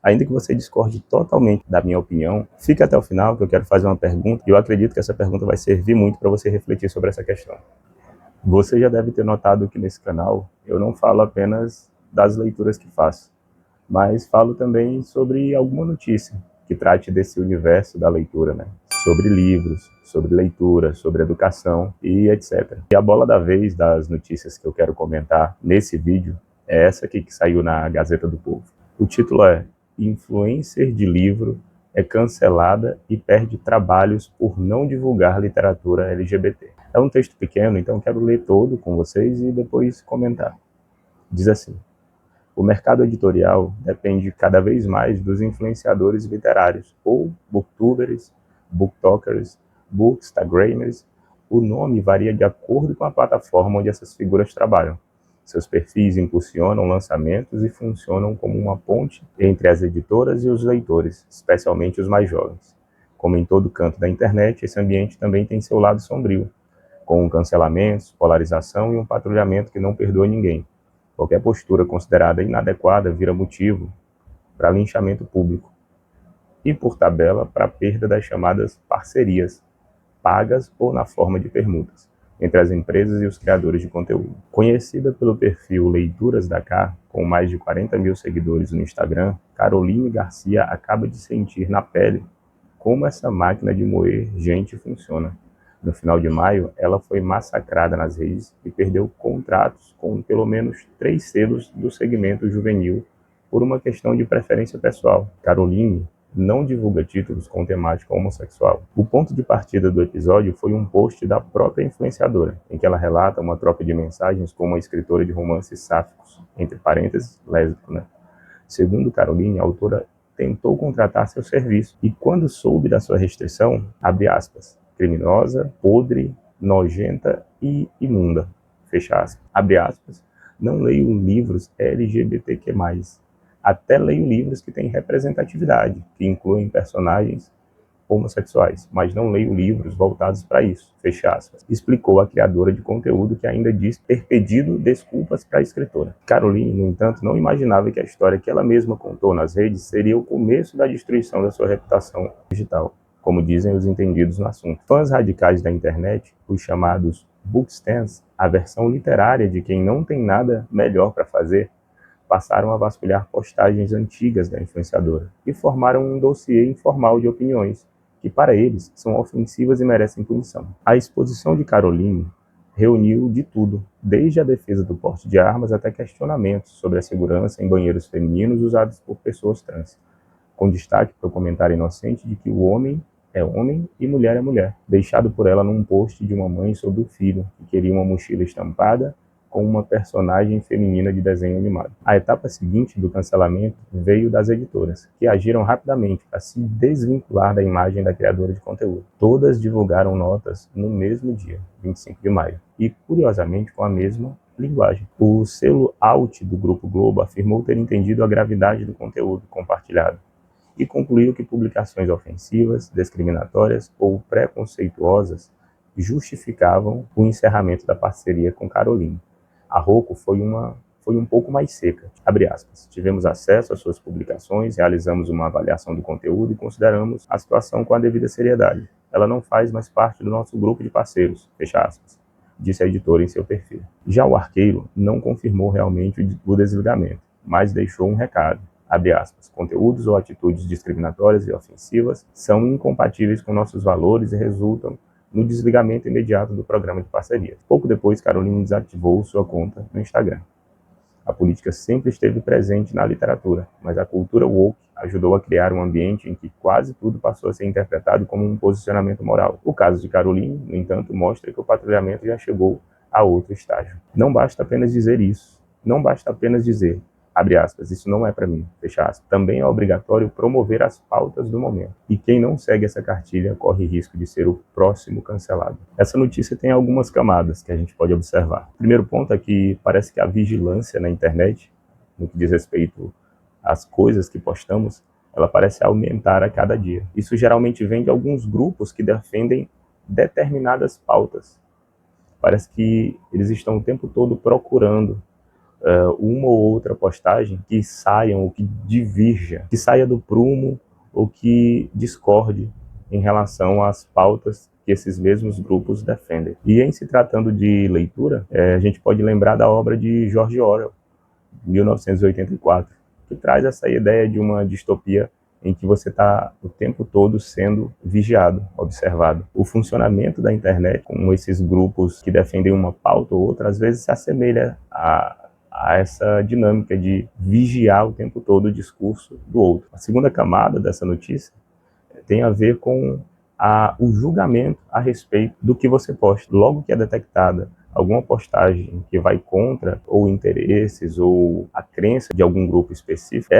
Ainda que você discorde totalmente da minha opinião, fique até o final que eu quero fazer uma pergunta e eu acredito que essa pergunta vai servir muito para você refletir sobre essa questão. Você já deve ter notado que nesse canal eu não falo apenas das leituras que faço, mas falo também sobre alguma notícia que trate desse universo da leitura, né? Sobre livros, sobre leitura, sobre educação e etc. E a bola da vez das notícias que eu quero comentar nesse vídeo é essa aqui que saiu na Gazeta do Povo. O título é Influencer de livro é cancelada e perde trabalhos por não divulgar literatura LGBT. É um texto pequeno, então quero ler todo com vocês e depois comentar. Diz assim: o mercado editorial depende cada vez mais dos influenciadores literários, ou booktubers, booktokers, bookstagramers. O nome varia de acordo com a plataforma onde essas figuras trabalham. Seus perfis impulsionam lançamentos e funcionam como uma ponte entre as editoras e os leitores, especialmente os mais jovens. Como em todo canto da internet, esse ambiente também tem seu lado sombrio, com cancelamentos, polarização e um patrulhamento que não perdoa ninguém. Qualquer postura considerada inadequada vira motivo para linchamento público e, por tabela, para a perda das chamadas parcerias, pagas ou na forma de permutas, entre as empresas e os criadores de conteúdo. Conhecida pelo perfil Leituras da Cá, com mais de 40 mil seguidores no Instagram, Caroline Garcia acaba de sentir na pele como essa máquina de moer gente funciona. No final de maio, ela foi massacrada nas redes e perdeu contratos com pelo menos 3 selos do segmento juvenil por uma questão de preferência pessoal. Caroline não divulga títulos com temática homossexual. O ponto de partida do episódio foi um post da própria influenciadora, em que ela relata uma troca de mensagens com uma escritora de romances sáficos, entre parênteses, lésbico, né? Segundo Caroline, a autora tentou contratar seu serviço e, quando soube da sua restrição, abre aspas, criminosa, podre, nojenta e imunda, fecha aspas, abre aspas, não leio livros LGBTQ+, até leio livros que têm representatividade, que incluem personagens homossexuais, mas não leio livros voltados para isso, fecha aspas, explicou a criadora de conteúdo, que ainda diz ter pedido desculpas para a escritora. Caroline, no entanto, não imaginava que a história que ela mesma contou nas redes seria o começo da destruição da sua reputação digital, como dizem os entendidos no assunto. Fãs radicais da internet, os chamados bookstans, a versão literária de quem não tem nada melhor para fazer, passaram a vasculhar postagens antigas da influenciadora e formaram um dossiê informal de opiniões, que para eles são ofensivas e merecem punição. A exposição de Caroline reuniu de tudo, desde a defesa do porte de armas até questionamentos sobre a segurança em banheiros femininos usados por pessoas trans, com destaque para o comentário inocente de que o homem é homem e mulher é mulher, deixado por ela num post de uma mãe sobre o filho, que queria uma mochila estampada com uma personagem feminina de desenho animado. A etapa seguinte do cancelamento veio das editoras, que agiram rapidamente para se desvincular da imagem da criadora de conteúdo. Todas divulgaram notas no mesmo dia, 25 de maio, e curiosamente com a mesma linguagem. O selo Out do Grupo Globo afirmou ter entendido a gravidade do conteúdo compartilhado e concluiu que publicações ofensivas, discriminatórias ou preconceituosas justificavam o encerramento da parceria com Caroline. A Rocco foi um pouco mais seca, abre aspas. Tivemos acesso às suas publicações, realizamos uma avaliação do conteúdo e consideramos a situação com a devida seriedade. Ela não faz mais parte do nosso grupo de parceiros, fecha aspas, disse a editora em seu perfil. Já o Arqueiro não confirmou realmente o desligamento, mas deixou um recado, abre aspas, conteúdos ou atitudes discriminatórias e ofensivas são incompatíveis com nossos valores e resultam no desligamento imediato do programa de parceria. Pouco depois, Caroline desativou sua conta no Instagram. A política sempre esteve presente na literatura, mas a cultura woke ajudou a criar um ambiente em que quase tudo passou a ser interpretado como um posicionamento moral. O caso de Caroline, no entanto, mostra que o patrulhamento já chegou a outro estágio. Não basta apenas dizer isso. Não basta apenas dizer, abre aspas, isso não é para mim, fecha aspas. Também é obrigatório promover as pautas do momento. E quem não segue essa cartilha corre risco de ser o próximo cancelado. Essa notícia tem algumas camadas que a gente pode observar. O primeiro ponto é que parece que a vigilância na internet, no que diz respeito às coisas que postamos, ela parece aumentar a cada dia. Isso geralmente vem de alguns grupos que defendem determinadas pautas. Parece que eles estão o tempo todo procurando uma ou outra postagem que saiam ou que divirja, que saia do prumo ou que discorde em relação às pautas que esses mesmos grupos defendem. E em se tratando de leitura, a gente pode lembrar da obra de George Orwell, 1984, que traz essa ideia de uma distopia em que você está o tempo todo sendo vigiado, observado. O funcionamento da internet, com esses grupos que defendem uma pauta ou outra, às vezes se assemelha a essa dinâmica de vigiar o tempo todo o discurso do outro. A segunda camada dessa notícia tem a ver com o julgamento a respeito do que você posta. Logo que é detectada alguma postagem que vai contra ou interesses ou a crença de algum grupo específico,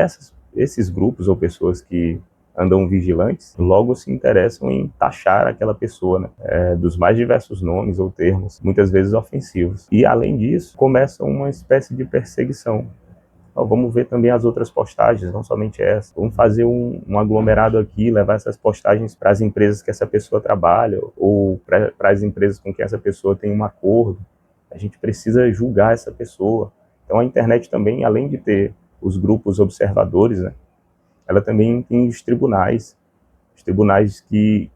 esses grupos ou pessoas que andam vigilantes logo se interessam em taxar aquela pessoa, né, dos mais diversos nomes ou termos, muitas vezes ofensivos. E além disso, começa uma espécie de perseguição. Vamos ver também as outras postagens, não somente essa. Vamos fazer um aglomerado aqui, levar essas postagens para as empresas que essa pessoa trabalha ou para as empresas com que essa pessoa tem um acordo. A gente precisa julgar essa pessoa. Então a internet também, além de ter os grupos observadores, né, ela também tem os tribunais que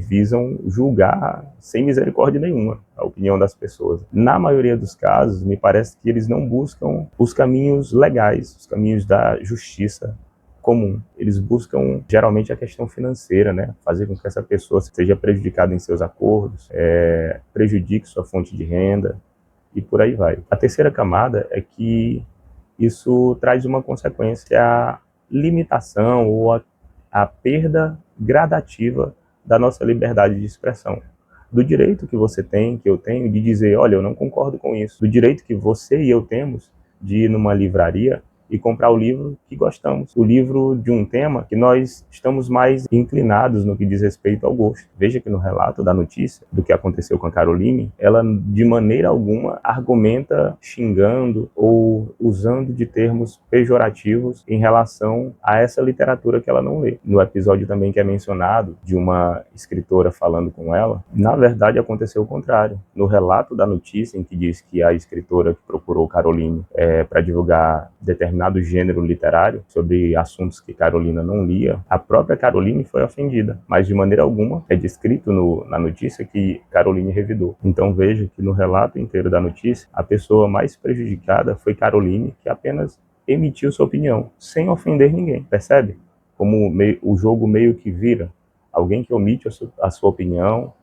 visam julgar sem misericórdia nenhuma a opinião das pessoas. Na maioria dos casos, me parece que eles não buscam os caminhos legais, os caminhos da justiça comum. Eles buscam, geralmente, a questão financeira, né? Fazer com que essa pessoa seja prejudicada em seus acordos, prejudique sua fonte de renda e por aí vai. A terceira camada é que isso traz uma consequência, a limitação ou a perda gradativa da nossa liberdade de expressão. Do direito que você tem, que eu tenho, de dizer, olha, eu não concordo com isso. Do direito que você e eu temos de ir numa livraria e comprar o livro que gostamos. O livro de um tema que nós estamos mais inclinados no que diz respeito ao gosto. Veja que no relato da notícia do que aconteceu com a Caroline, ela de maneira alguma argumenta xingando ou usando de termos pejorativos em relação a essa literatura que ela não lê. No episódio também que é mencionado de uma escritora falando com ela, na verdade aconteceu o contrário. No relato da notícia em que diz que a escritora que procurou Caroline para divulgar determinado gênero literário sobre assuntos que Carolina não lia, a própria Caroline foi ofendida, mas de maneira alguma é descrito na notícia que Caroline revidou. Então veja que no relato inteiro da notícia, a pessoa mais prejudicada foi Caroline, que apenas emitiu sua opinião, sem ofender ninguém, percebe? Como o jogo meio que vira. Alguém que omite a sua opinião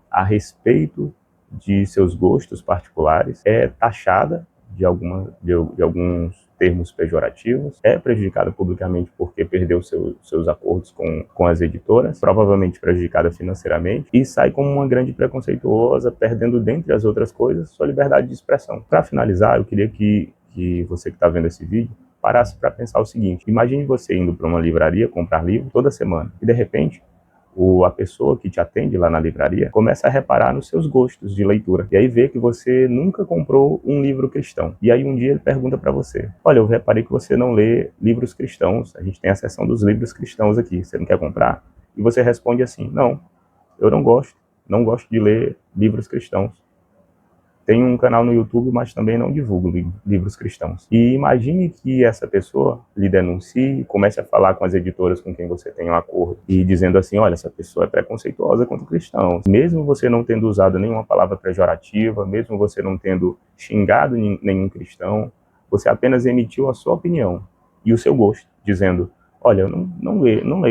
a respeito de seus gostos particulares é taxada de alguns termos pejorativos, é prejudicada publicamente porque perdeu seus acordos com as editoras, provavelmente prejudicada financeiramente, e sai como uma grande preconceituosa, perdendo, dentre as outras coisas, sua liberdade de expressão. Para finalizar, eu queria que você que está vendo esse vídeo parasse para pensar o seguinte: imagine você indo para uma livraria comprar livro toda semana, e de repente a pessoa que te atende lá na livraria começa a reparar nos seus gostos de leitura. E aí vê que você nunca comprou um livro cristão. E aí um dia ele pergunta para você: olha, eu reparei que você não lê livros cristãos. A gente tem a seção dos livros cristãos aqui. Você não quer comprar? E você responde assim: não, eu não gosto de ler livros cristãos. Tenho um canal no YouTube, mas também não divulgo livros cristãos. E imagine que essa pessoa lhe denuncie, comece a falar com as editoras com quem você tem um acordo, e dizendo assim: olha, essa pessoa é preconceituosa contra cristãos. Mesmo você não tendo usado nenhuma palavra pejorativa, mesmo você não tendo xingado nenhum cristão, você apenas emitiu a sua opinião e o seu gosto, dizendo: olha, eu não leio, não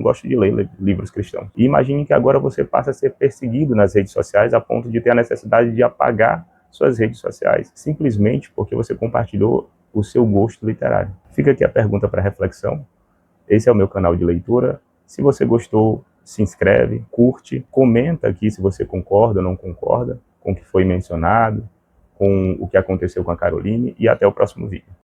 gosto de ler livros cristãos. E imagine que agora você passa a ser perseguido nas redes sociais a ponto de ter a necessidade de apagar suas redes sociais, simplesmente porque você compartilhou o seu gosto literário. Fica aqui a pergunta para reflexão. Esse é o meu canal de leitura. Se você gostou, se inscreve, curte, comenta aqui se você concorda ou não concorda com o que foi mencionado, com o que aconteceu com a Caroline, e até o próximo vídeo.